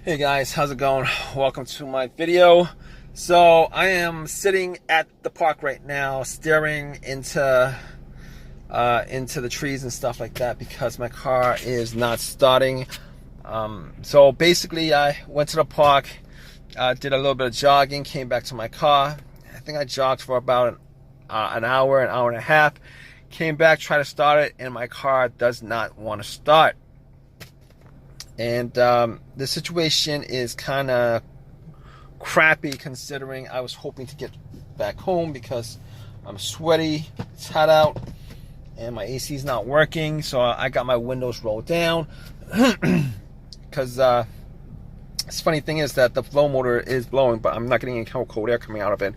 Hey guys, how's it going? Welcome to my video. So I am sitting at the park right now, staring into the trees and stuff like that because my car is not starting. So basically, I went to the park, did a little bit of jogging, came back to my car. I think I jogged for about an hour and a half. Came back, tried to start it, and my car does not want to start. And the situation is kind of crappy considering I was hoping to get back home because I'm sweaty, it's hot out, and my AC is not working. So I got my windows rolled down because the funny thing is that the blow motor is blowing, but I'm not getting any cold air coming out of it.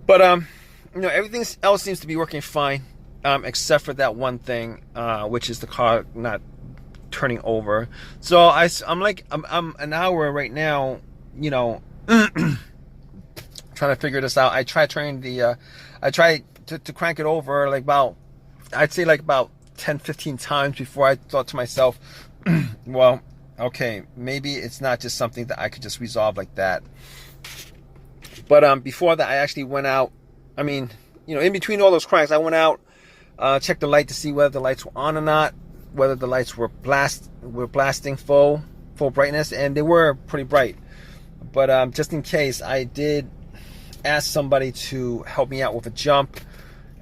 But everything else seems to be working fine, except for that one thing, which is the car not turning over. So I'm an hour right now, trying to figure this out. I tried turning I tried to crank it over I'd say about 10-15 times before I thought to myself, well, okay, maybe it's not just something that I could just resolve like that. But before that, I actually went out. I mean, in between all those cranks, I went out, checked the light to see whether the lights were on or not, whether the lights were blasting full brightness, and they were pretty bright. But just in case, I did ask somebody to help me out with a jump,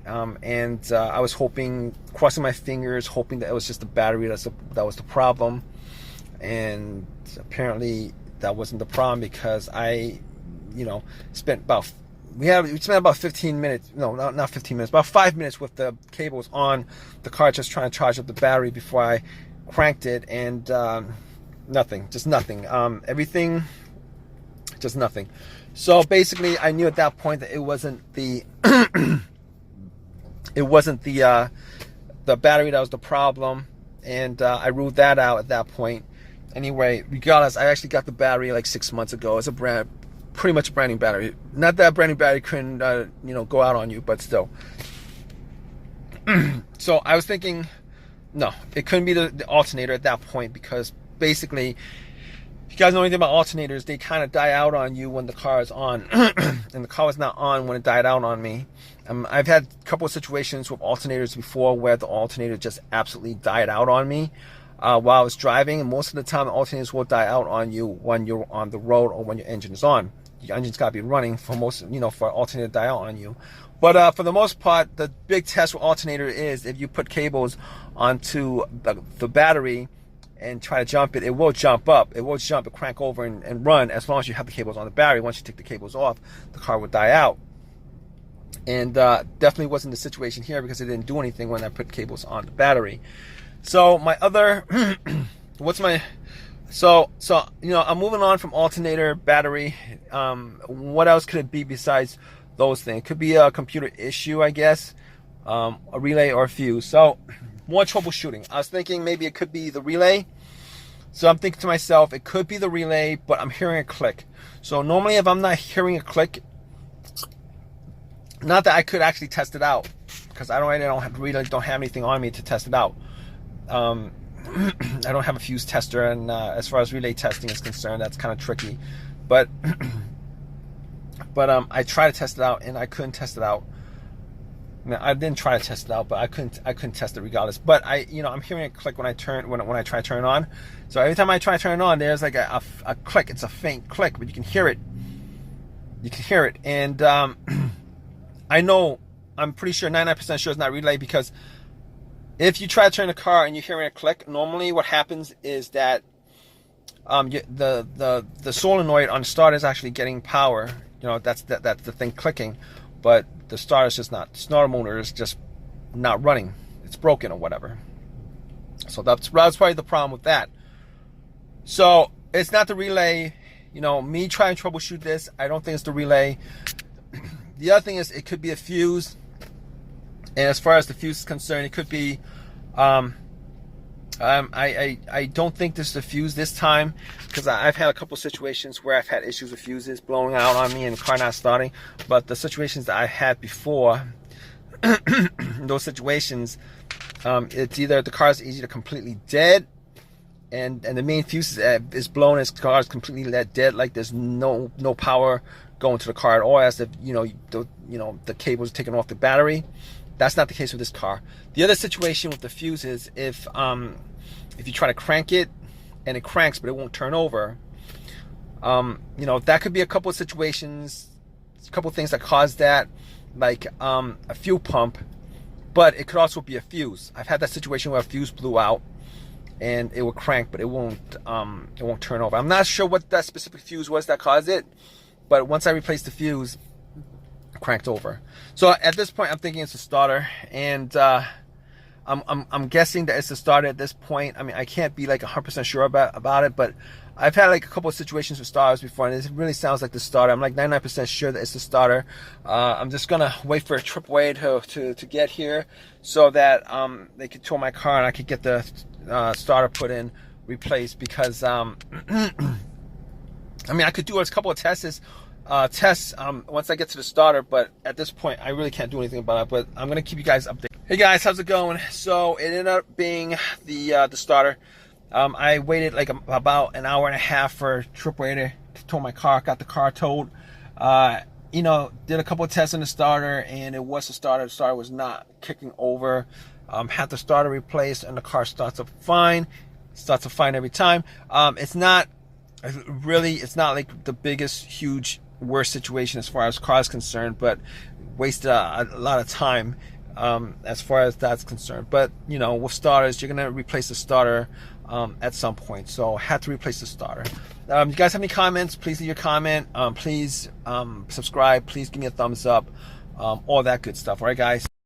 and I was hoping, crossing my fingers, hoping that it was just the battery that was the problem. And apparently that wasn't the problem, because I spent about 15 minutes, no, not 15 minutes, about 5 minutes with the cables on the car, just trying to charge up the battery before I cranked it, and nothing. Everything, just nothing. So basically, I knew at that point that it wasn't the the battery that was the problem, and I ruled that out at that point. Anyway, regardless, I actually got the battery like 6 months ago. It's pretty much a brand new battery. Not that a brand new battery couldn't go out on you, but still. So I was thinking, no, it couldn't be the alternator at that point, because basically, if you guys know anything about alternators, they kind of die out on you when the car is on. And the car was not on when it died out on me. I've had a couple of situations with alternators before where the alternator just absolutely died out on me while I was driving. And most of the time, the alternators will die out on you when you're on the road or when your engine is on. Your engine's got to be running for for alternator to die out on you. But for the most part, the big test with alternator is if you put cables onto the battery and try to jump it, it will jump up. It will jump and crank over and run as long as you have the cables on the battery. Once you take the cables off, the car would die out. And definitely wasn't the situation here, because it didn't do anything when I put cables on the battery. So my other, So I'm moving on from alternator, battery. What else could it be besides those things? It could be a computer issue, I guess, a relay or a fuse. So more troubleshooting. I was thinking maybe it could be the relay. So I'm thinking to myself, it could be the relay, but I'm hearing a click. So normally, if I'm not hearing a click, not that I could actually test it out, because I don't have anything on me to test it out. I don't have a fuse tester, and as far as relay testing is concerned, that's kind of tricky. But I tried to test it out, and I couldn't test it out. I didn't try to test it out, but I couldn't test it regardless. But I'm hearing a click when I try to turn it on. So every time I try to turn it on, there's like a click. It's a faint click, but you can hear it. And I'm pretty sure, 99% sure it's not relay, because if you try to turn the car and you're hearing a click, normally what happens is that the solenoid on the starter is actually getting power. That's the thing clicking, but the starter is just not. The starter motor is just not running. It's broken or whatever. So that's probably the problem with that. So it's not the relay. Me trying to troubleshoot this, I don't think it's the relay. The other thing is, it could be a fuse. And as far as the fuse is concerned, it could be, I don't think this is the fuse this time, because I've had a couple situations where I've had issues with fuses blowing out on me and the car not starting. But the situations that I had before, those situations, it's either the car is either completely dead, and the main fuse is blown. His car is completely dead. Like there's no power going to the car at all, as if the cable is taken off the battery. That's not the case with this car. The other situation with the fuse is if you try to crank it and it cranks but it won't turn over. That could be a couple of situations, a couple of things that cause that, like a fuel pump, but it could also be a fuse. I've had that situation where a fuse blew out and it will crank, but it won't turn over. I'm not sure what that specific fuse was that caused it, but once I replaced the fuse, it cranked over. So at this point, I'm thinking it's a starter, and I'm guessing that it's the starter at this point. I mean, I can't be like 100% sure about it, but I've had like a couple of situations with starters before, and it really sounds like the starter. I'm like 99% sure that it's the starter. I'm just gonna wait for a AAA to get here so that they could tow my car and I could get the starter put in, replaced, because I mean, I could do a couple of tests once I get to the starter, but at this point I really can't do anything about it. But I'm gonna keep you guys updated. Hey guys, how's it going? So it ended up being the starter. I waited like about an hour and a half for AAA to tow my car. Got the car towed. Did a couple of tests on the starter, and it was the starter. The starter was not kicking over. Had the starter replaced, and the car starts up fine. Starts up fine every time. It's not like the biggest, huge, worst situation as far as car is concerned, but wasted a lot of time as far as that's concerned. But with starters, you're gonna replace the starter at some point, so I had to replace the starter. You guys have any comments? Please leave your comment. Please subscribe. Please give me a thumbs up. All that good stuff. All right, guys.